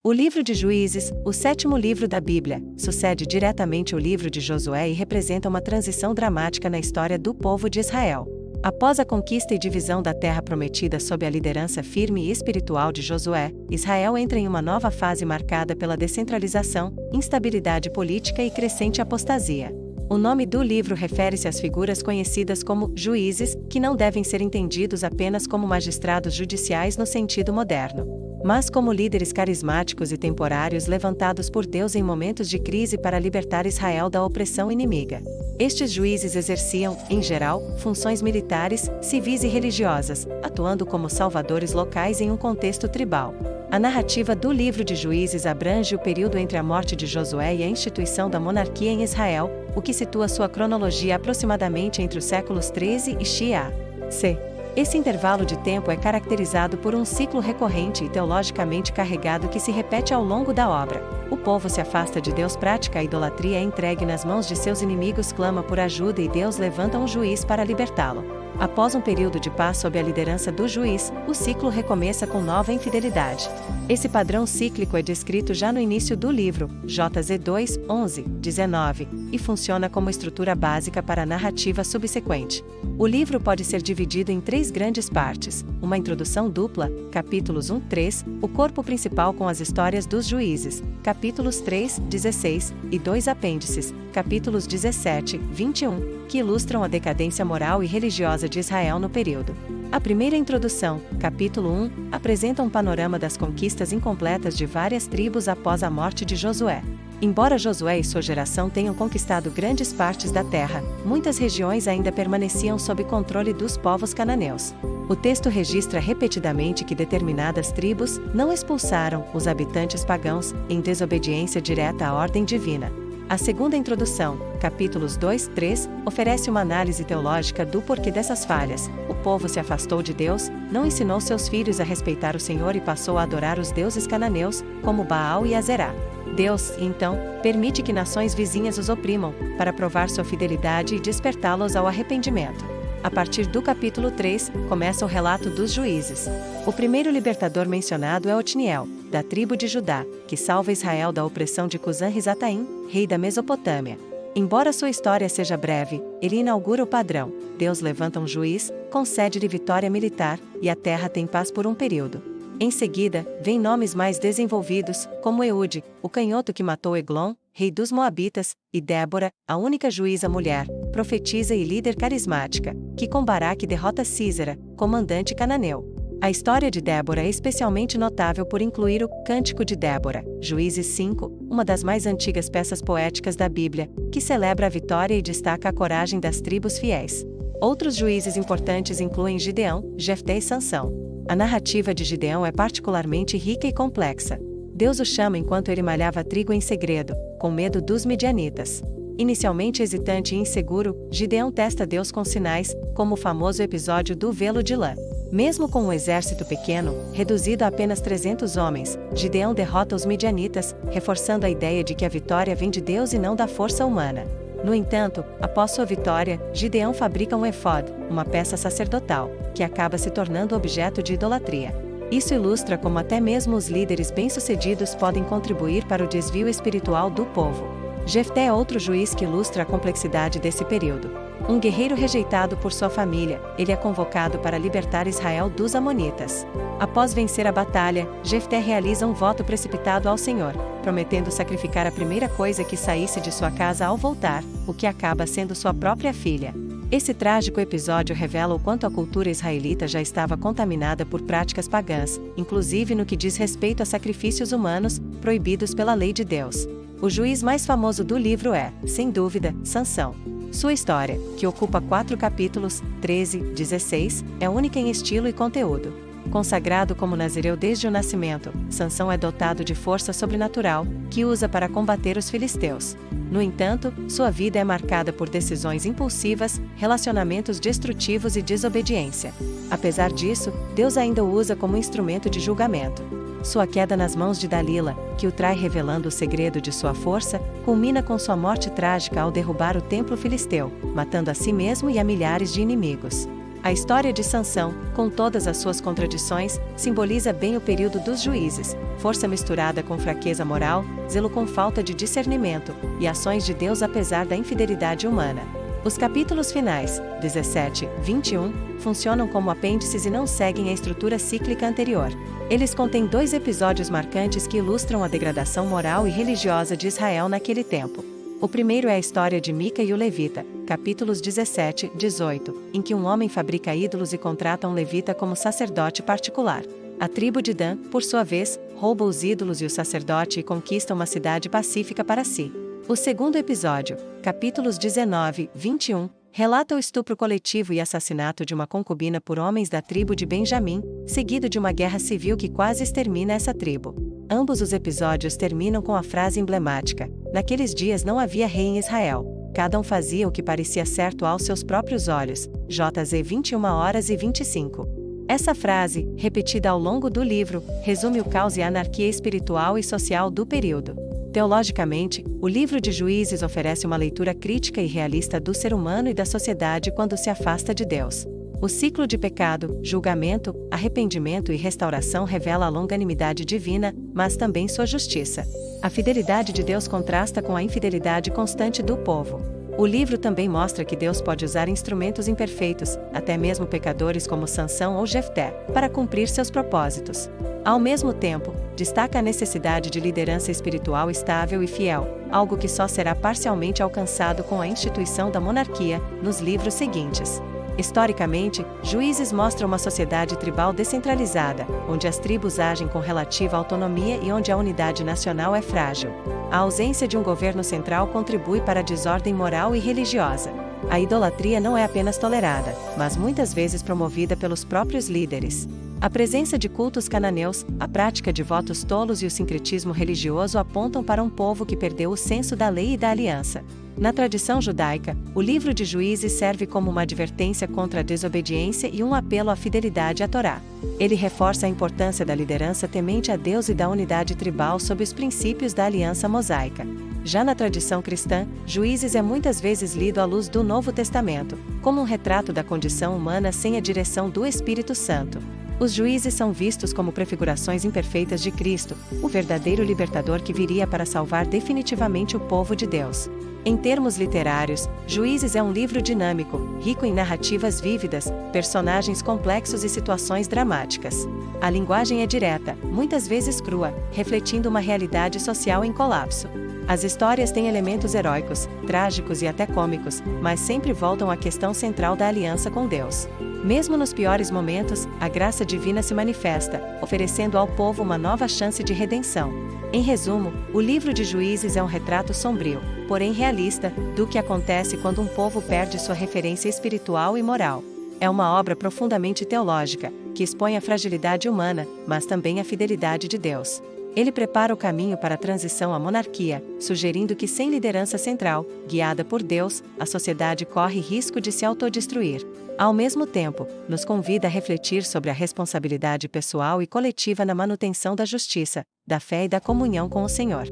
O livro de Juízes, o sétimo livro da Bíblia, sucede diretamente o livro de Josué e representa uma transição dramática na história do povo de Israel. Após a conquista e divisão da terra prometida sob a liderança firme e espiritual de Josué, Israel entra em uma nova fase marcada pela descentralização, instabilidade política e crescente apostasia. O nome do livro refere-se às figuras conhecidas como juízes, que não devem ser entendidos apenas como magistrados judiciais no sentido moderno, mas como líderes carismáticos e temporários levantados por Deus em momentos de crise para libertar Israel da opressão inimiga. Estes juízes exerciam, em geral, funções militares, civis e religiosas, atuando como salvadores locais em um contexto tribal. A narrativa do livro de Juízes abrange o período entre a morte de Josué e a instituição da monarquia em Israel, o que situa sua cronologia aproximadamente entre os séculos 13 e c. Esse intervalo de tempo é caracterizado por um ciclo recorrente e teologicamente carregado que se repete ao longo da obra. O povo se afasta de Deus, pratica a idolatria, é entregue nas mãos de seus inimigos, clama por ajuda e Deus levanta um juiz para libertá-lo. Após um período de paz sob a liderança do juiz, o ciclo recomeça com nova infidelidade. Esse padrão cíclico é descrito já no início do livro, JZ 2, 11, 19, e funciona como estrutura básica para a narrativa subsequente. O livro pode ser dividido em três grandes partes: uma introdução dupla, capítulos 1, 3, o corpo principal com as histórias dos juízes, capítulos 3, 16, e dois apêndices, capítulos 17, 21, que ilustram a decadência moral e religiosa de Israel no período. A primeira introdução, capítulo 1, apresenta um panorama das conquistas incompletas de várias tribos após a morte de Josué. Embora Josué e sua geração tenham conquistado grandes partes da terra, muitas regiões ainda permaneciam sob controle dos povos cananeus. O texto registra repetidamente que determinadas tribos não expulsaram os habitantes pagãos, em desobediência direta à ordem divina. A segunda introdução, capítulos 2, 3, oferece uma análise teológica do porquê dessas falhas. O povo se afastou de Deus, não ensinou seus filhos a respeitar o Senhor e passou a adorar os deuses cananeus, como Baal e Azerá. Deus, então, permite que nações vizinhas os oprimam, para provar sua fidelidade e despertá-los ao arrependimento. A partir do capítulo 3, começa o relato dos juízes. O primeiro libertador mencionado é Otniel, da tribo de Judá, que salva Israel da opressão de Cusã-Risataim, rei da Mesopotâmia. Embora sua história seja breve, ele inaugura o padrão: Deus levanta um juiz, concede-lhe vitória militar, e a terra tem paz por um período. Em seguida, vêm nomes mais desenvolvidos, como Eude, o canhoto que matou Eglon, rei dos Moabitas, e Débora, a única juíza mulher, profetisa e líder carismática, que com Baraque derrota Sísera, comandante cananeu. A história de Débora é especialmente notável por incluir o Cântico de Débora, Juízes 5, uma das mais antigas peças poéticas da Bíblia, que celebra a vitória e destaca a coragem das tribos fiéis. Outros juízes importantes incluem Gideão, Jefté e Sansão. A narrativa de Gideão é particularmente rica e complexa. Deus o chama enquanto ele malhava trigo em segredo, com medo dos midianitas. Inicialmente hesitante e inseguro, Gideão testa Deus com sinais, como o famoso episódio do velo de lã. Mesmo com um exército pequeno, reduzido a apenas 300 homens, Gideão derrota os midianitas, reforçando a ideia de que a vitória vem de Deus e não da força humana. No entanto, após sua vitória, Gideão fabrica um efod, uma peça sacerdotal, que acaba se tornando objeto de idolatria. Isso ilustra como até mesmo os líderes bem-sucedidos podem contribuir para o desvio espiritual do povo. Jefté é outro juiz que ilustra a complexidade desse período. Um guerreiro rejeitado por sua família, ele é convocado para libertar Israel dos amonitas. Após vencer a batalha, Jefté realiza um voto precipitado ao Senhor, prometendo sacrificar a primeira coisa que saísse de sua casa ao voltar, o que acaba sendo sua própria filha. Esse trágico episódio revela o quanto a cultura israelita já estava contaminada por práticas pagãs, inclusive no que diz respeito a sacrifícios humanos, proibidos pela lei de Deus. O juiz mais famoso do livro é, sem dúvida, Sansão. Sua história, que ocupa 4 capítulos, 13, 16, é única em estilo e conteúdo. Consagrado como nazireu desde o nascimento, Sansão é dotado de força sobrenatural, que usa para combater os filisteus. No entanto, sua vida é marcada por decisões impulsivas, relacionamentos destrutivos e desobediência. Apesar disso, Deus ainda o usa como instrumento de julgamento. Sua queda nas mãos de Dalila, que o trai revelando o segredo de sua força, culmina com sua morte trágica ao derrubar o templo filisteu, matando a si mesmo e a milhares de inimigos. A história de Sansão, com todas as suas contradições, simboliza bem o período dos juízes, força misturada com fraqueza moral, zelo com falta de discernimento, e ações de Deus apesar da infidelidade humana. Os capítulos finais, 17, 21, funcionam como apêndices e não seguem a estrutura cíclica anterior. Eles contêm 2 episódios marcantes que ilustram a degradação moral e religiosa de Israel naquele tempo. O primeiro é a história de Mica e o levita, capítulos 17, 18, em que um homem fabrica ídolos e contrata um levita como sacerdote particular. A tribo de Dan, por sua vez, rouba os ídolos e o sacerdote e conquista uma cidade pacífica para si. O segundo episódio, capítulos 19, 21, relata o estupro coletivo e assassinato de uma concubina por homens da tribo de Benjamim, seguido de uma guerra civil que quase extermina essa tribo. Ambos os episódios terminam com a frase emblemática: naqueles dias não havia rei em Israel. Cada um fazia o que parecia certo aos seus próprios olhos. JZ 21h25. Essa frase, repetida ao longo do livro, resume o caos e a anarquia espiritual e social do período. Teologicamente, o livro de Juízes oferece uma leitura crítica e realista do ser humano e da sociedade quando se afasta de Deus. O ciclo de pecado, julgamento, arrependimento e restauração revela a longanimidade divina, mas também sua justiça. A fidelidade de Deus contrasta com a infidelidade constante do povo. O livro também mostra que Deus pode usar instrumentos imperfeitos, até mesmo pecadores como Sansão ou Jefté, para cumprir seus propósitos. Ao mesmo tempo, destaca a necessidade de liderança espiritual estável e fiel, algo que só será parcialmente alcançado com a instituição da monarquia, nos livros seguintes. Historicamente, Juízes mostra uma sociedade tribal descentralizada, onde as tribos agem com relativa autonomia e onde a unidade nacional é frágil. A ausência de um governo central contribui para a desordem moral e religiosa. A idolatria não é apenas tolerada, mas muitas vezes promovida pelos próprios líderes. A presença de cultos cananeus, a prática de votos tolos e o sincretismo religioso apontam para um povo que perdeu o senso da lei e da aliança. Na tradição judaica, o livro de Juízes serve como uma advertência contra a desobediência e um apelo à fidelidade à Torá. Ele reforça a importância da liderança temente a Deus e da unidade tribal sob os princípios da aliança mosaica. Já na tradição cristã, Juízes é muitas vezes lido à luz do Novo Testamento, como um retrato da condição humana sem a direção do Espírito Santo. Os juízes são vistos como prefigurações imperfeitas de Cristo, o verdadeiro libertador que viria para salvar definitivamente o povo de Deus. Em termos literários, Juízes é um livro dinâmico, rico em narrativas vívidas, personagens complexos e situações dramáticas. A linguagem é direta, muitas vezes crua, refletindo uma realidade social em colapso. As histórias têm elementos heróicos, trágicos e até cômicos, mas sempre voltam à questão central da aliança com Deus. Mesmo nos piores momentos, a graça divina se manifesta, oferecendo ao povo uma nova chance de redenção. Em resumo, o livro de Juízes é um retrato sombrio, porém realista, do que acontece quando um povo perde sua referência espiritual e moral. É uma obra profundamente teológica, que expõe a fragilidade humana, mas também a fidelidade de Deus. Ele prepara o caminho para a transição à monarquia, sugerindo que sem liderança central, guiada por Deus, a sociedade corre risco de se autodestruir. Ao mesmo tempo, nos convida a refletir sobre a responsabilidade pessoal e coletiva na manutenção da justiça, da fé e da comunhão com o Senhor.